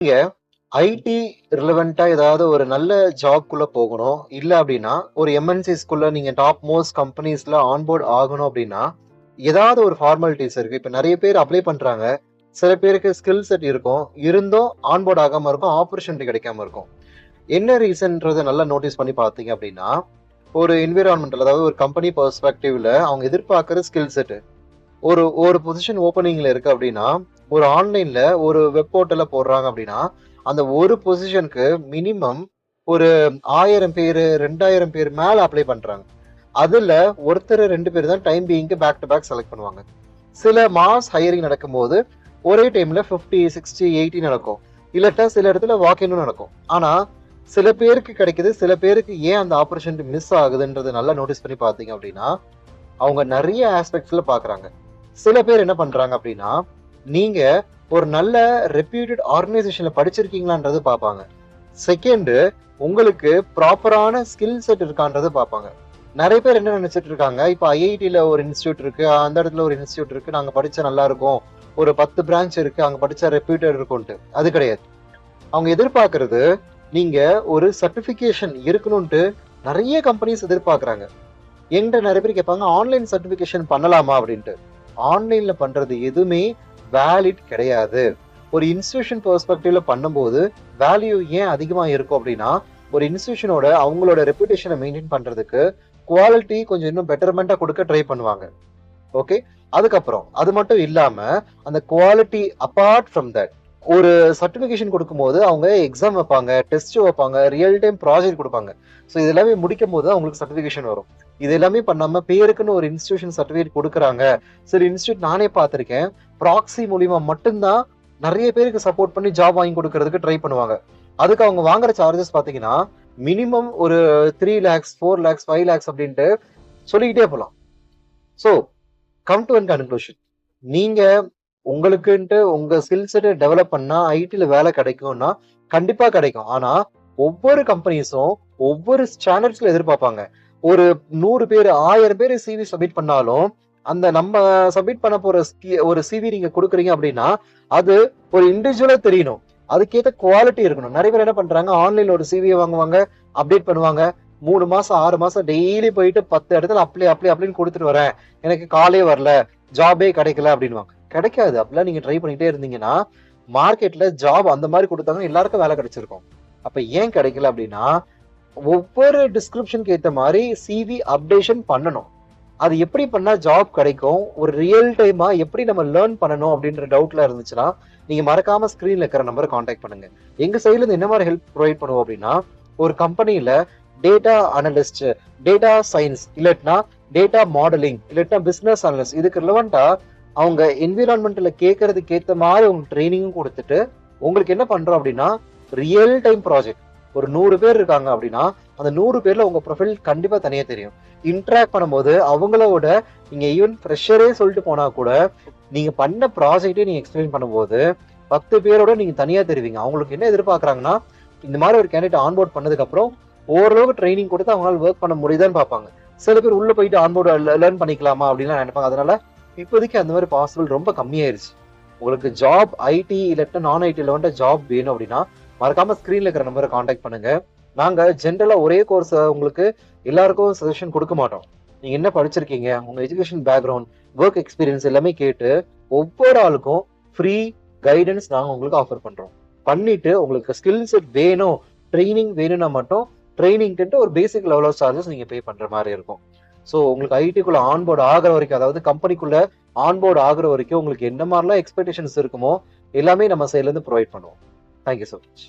நீங்க ஐடி ரிலவெண்டா ஏதாவது ஒரு நல்ல ஜாப்க்குள்ள போகணும். இல்ல அப்டின்னா, ஒரு எம்என்சிஸ்குள்ள நீங்க டாப் மோஸ்ட் கம்பெனிஸ்ல ஆன்போர்ட் ஆகணும் அப்டின்னா, ஏதாவது ஒரு ஃபார்மாலிட்டீஸ் இருக்கு. இப்ப நெறைய பேர் அப்ளை பண்றாங்க. சில பேருக்கு ஸ்கில் செட் இருக்கும். இருந்தும் ஆன்போர்ட் ஆகாம இருக்கும். ஆப்பர்ச்சுனிட்டி கிடைக்காம இருக்கும். என்ன ரீசன்றத நல்லா நோட்டீஸ் பண்ணி பார்த்தீங்க அப்டின்னா, ஒரு என்விரான்மென்டல் அதாவது ஒரு கம்பெனி பெர்ஸ்பெக்டிவ்ல அவங்க எதிர்பார்க்கிற ஸ்கில் செட். ஒரு ஒரு பொசிஷன் ஓப்பனிங்ல இருக்கு அப்டின்னா, ஒரு ஆன்லைன்ல ஒரு வெப் போர்ட்டல்ல போடுறாங்க அப்டின்னா, அந்த ஒரு பொசிஷனுக்கு மினிமம் ஒரு 1000 பேரு, 2000 பேர் மேல அப்ளை பண்றாங்க. அதுல ஒருத்தர் 2 பேர் தான் டைம் பீயிங்க்கு பேக் டு பேக் செலக்ட் பண்ணுவாங்க. சில மாஸ் ஹையரிங் நடக்கும்போது ஒரே டைம்ல 50, 60, 80 நடக்கும். இல்லாட்டா சில இடத்துல வாக் இன்னும் நடக்கும். ஆனா, சில பேருக்கு கிடைக்குது. சில பேருக்கு ஏன் அந்த ஆப்பர்ச்சுனிட்டி மிஸ் ஆகுதுன்றத நல்லா நோட்டீஸ் பண்ணி பார்த்தீங்க அப்டின்னா, அவங்க நெறைய ஆஸ்பெக்ட்ஸ்ல பார்க்குறாங்க. சில பேர் என்ன பண்றாங்க அப்டின்னா, நீங்க ஒரு நல்ல ரெப்யூட்டட் ஆர்கனைசேஷன்ல படிச்சிருக்கீங்களான்றது பார்ப்பாங்க. செகண்டு உங்களுக்கு ப்ராப்பரான ஸ்கில் செட் இருக்கான்றத பார்ப்பாங்க. நெறைய பேர் என்ன நெனச்சிட்டு இருக்காங்க, இப்ப ஐஐடில ஒரு இன்ஸ்டிடியூட் இருக்கு. அந்த இடத்துல ஒரு இன்ஸ்டிடியூட் இருக்கு. நாங்க படிச்சா நல்லா இருக்கும். ஒரு 10 பிரான்ச் இருக்கு. அங்க படிச்சா ரெப்யூட்டட் இருக்கும்ன்ட்டு. அது கிடையாது. அவங்க எதிர்பார்க்கிறது, நீங்க ஒரு சர்டிஃபிகேஷன் இருக்கணும்ன்ட்டு நெறைய கம்பெனிஸ் எதிர்பார்க்குறாங்க. என்கிட்ட நெறைய பேர் கேட்பாங்க, ஆன்லைன் சர்டிஃபிகேஷன் பண்ணலாமா அப்டின்ட்டு. ஆன்லைன்ல பண்றது எதுவுமே வேலிட் கிடையாது. ஒரு இன்ஸ்டிடியூஷன் பெர்ஸ்பெக்டிவ்ல பண்ணும்போது, வேல்யூ ஏன் அதிகமா இருக்கும் அப்டின்னா, ஒரு இன்ஸ்டிடியூஷனோட அவங்களோட ரெப்யூட்டேஷன மெயின்டெயின் பண்றதுக்கு, குவாலிட்டி கொஞ்சம் இன்னும் பெட்டர்மென்ட்டா குடுக்க ட்ரை பண்ணுவாங்க. ஓகே. அதுக்கப்புறம் அது மட்டும் இல்லாம, அந்த குவாலிட்டி அபார்ட் ஃப்ரம் தட் ஒரு சர்டிஃபிகேஷன் குடுக்கும்போது, அவங்க எக்ஸாம் வைப்பாங்க, டெஸ்ட் வைப்பாங்க, ரியல் டைம் ப்ராஜெக்ட் குடுப்பாங்க. ஸோ இது எல்லாமே முடிக்கும்போது தான் உங்களுக்கு சர்டிஃபிகேஷன் வரும். இது எல்லாமே பண்ணாம பேருக்குன்னு ஒரு இன்ஸ்டிடியூஷன் சர்டிஃபிகேட் குடுக்குறாங்க. சில இன்ஸ்டிடியூட் நானே பார்த்திருக்கேன். ப்ராக்ஸி மூலியமா மட்டும் தான் நெறைய பேருக்கு சப்போர்ட் பண்ணி ஜாப் வாங்கி குடுக்குறதுக்கு ட்ரை பண்ணுவாங்க. அதுக்கு அவங்க வாங்குற சார்ஜஸ் பார்த்தீங்கன்னா, மினிமம் ஒரு 3 லேக்ஸ், 4 லேக்ஸ், 5 லேக்ஸ் அப்டின்ட்டு சொல்லிக்கிட்டே போலாம். So come do an conclusion. நீங்க உங்களுக்குன்ட்டு உங்க ஸ்கில் செட்ட டெவலப் பண்ணா ஐடில வேலை கிடைக்கும்னா, கண்டிப்பா கிடைக்கும். ஆனா, ஒவ்வொரு கம்பெனிஸும் ஒவ்வொரு ஸ்டாண்டர்ட்ஸ்ல எதிர்பார்ப்பாங்க. ஒரு 100 பேரு, 1000 பேரு சிவி சப்மிட் பண்ணாலும், அந்த நம்ம சப்மிட் பண்ண போற ஒரு சிவி நீங்க குடுக்குறீங்க அப்டின்னா, அது ஒரு இண்டிவிஜுவலா தெரியணும். அதுக்கேத்த குவாலிட்டி இருக்கணும். நெறைய பேர் என்ன பண்றாங்க, ஆன்லைன்ல ஒரு சிவிய வாங்குவாங்க, அப்டேட் பண்ணுவாங்க. 3 மாசம், 6 மாசம் டெய்லி போயிட்டு 10 இடத்துல அப்ளைன்னு குடுத்துட்டு வரேன். எனக்கு காலே வரல. ஜாபே கிடைக்கல அப்டின்னுவாங்க. கிடைக்காது. அப்படிலாம் நீங்க ட்ரை பண்ணிட்டே இருந்தீங்கன்னா, மார்க்கெட்ல ஜாப் அந்த மாரி குடுத்தாங்கன்னா எல்லாருக்கும் வேலை கிடைச்சிருக்கும். அப்ப ஏன் கிடைக்கல அப்டின்னா, ஒவ்வொரு டிஸ்கிரிப்ஷனுக்கு ஏத்த மாரி சிவி அப்டேஷன் பண்ணணும். அது எப்படி பண்ணா ஜாப் கிடைக்கும்? ஒரு ரியல் டைமா எப்படி நம்ம லேர்ன் பண்ணணும் அப்டின்ற டவுட்ல இருந்துச்சுன்னா, நீங்க மறக்காம ஸ்க்ரீன்ல இருக்கிற நம்பர கான்டாக்ட் பண்ணுங்க. எங்க சைடுல இருந்து என்ன மாரி ஹெல்ப் புரொவைட் பண்ணுவோம் அப்டின்னா, ஒரு கம்பெனில டேட்டா அனலிஸ்ட், டேட்டா சயன்ஸ் இல்லாட்டினா டேட்டா மாடலிங் இல்லாட்டினா பிசினஸ் அனலிஸ்ட் இதுக்கு ரிலவென்ட்டா அவங்க என்விரான்மென்ட்ல கேட்கறதுக்கு ஏத்த மாரி உங்களுக்கு ட்ரெய்னிங்கும் குடுத்துட்டு, உங்களுக்கு என்ன பண்றோம் அப்டின்னா, ரியல் டைம் ப்ராஜெக்ட். ஒரு 100 பேர் இருக்காங்க அப்டின்னா, அந்த 100 பேர்ல உங்க ப்ரொஃபைல் கண்டிப்பா தனியா தெரியும். இன்டராக்ட் பண்ணும்போது அவங்களோட நீங்க ஈவன் ஃப்ரெஷரே சொல்லிட்டு போனா கூட, நீங்க பண்ண ப்ராஜெக்ட்டே நீங்க எக்ஸ்பிளைன் பண்ணும்போது, 10 பேரோட நீங்க தனியா தெரிவீங்க. அவங்களுக்கு என்ன எதிர்பார்க்குறாங்கன்னா, இந்த மாரி ஒரு கேண்டிடேட் ஆன்போர்ட் பண்ணதுக்கு அப்புறம், ஓரளவுக்கு ட்ரெய்னிங் குடுத்து அவங்களால வொர்க் பண்ண முடியுதான்னு பார்ப்பாங்க. சில பேர் உள்ள போயிட்டு ஆன்போர்ட் லேர்ன் பண்ணிக்கலாமா அப்டின்லாம் நெனைப்பாங்க. அதனால இப்போதைக்கு அந்த மாரி பாசிபிள் ரொம்ப கம்மியாயிருச்சு. உங்களுக்கு ஜாப் ஐடி இல்லாட்டா நான் ஐடில வந்துட்டு ஜாப் வேணும் அப்டின்னா, மறக்காம ஸ்க்ரீன்ல இருக்கிற நம்பர கான்டாக்ட் பண்ணுங்க. நாங்க ஜெனரலா ஒரே கோர்ஸ உங்களுக்கு எல்லாருக்கும் சஜஷன் குடுக்க மாட்டோம். நீங்க என்ன படிச்சிருக்கீங்க? உங்க எஜுகேஷன் பேக்ரவுண்ட், வொர்க் எக்ஸ்பீரியன்ஸ் எல்லாமே கேட்டு, ஒவ்வொரு ஆளுக்கும் ஃப்ரீ கைடன்ஸ் நாங்க உங்களுக்கு ஆஃபர் பண்றோம். பண்ணிட்டு உங்களுக்கு ஸ்கில் செட் வேணும், ட்ரெய்னிங் வேணும்னா மட்டும் ட்ரெய்னிங்க்குன்ட்டு ஒரு பேசிக் லெவல் ஆஃப் சார்ஜஸ் நீங்க பே பண்ற மாரி இருக்கும். ஸோ உங்களுக்கு ஐடிக்குள்ள ஆன்போர்ட் ஆகுற வரைக்கும், அதாவது கம்பெனிக்குள்ள ஆன்போர்ட் ஆகுற வரைக்கும் உங்களுக்கு என்ன மாரிலாம் எக்ஸ்பெக்டேஷன்ஸ் இருக்குமோ, எல்லாமே நம்ம சைட்ல இருந்து புரொவைட் பண்ணுவோம். Thank you so much.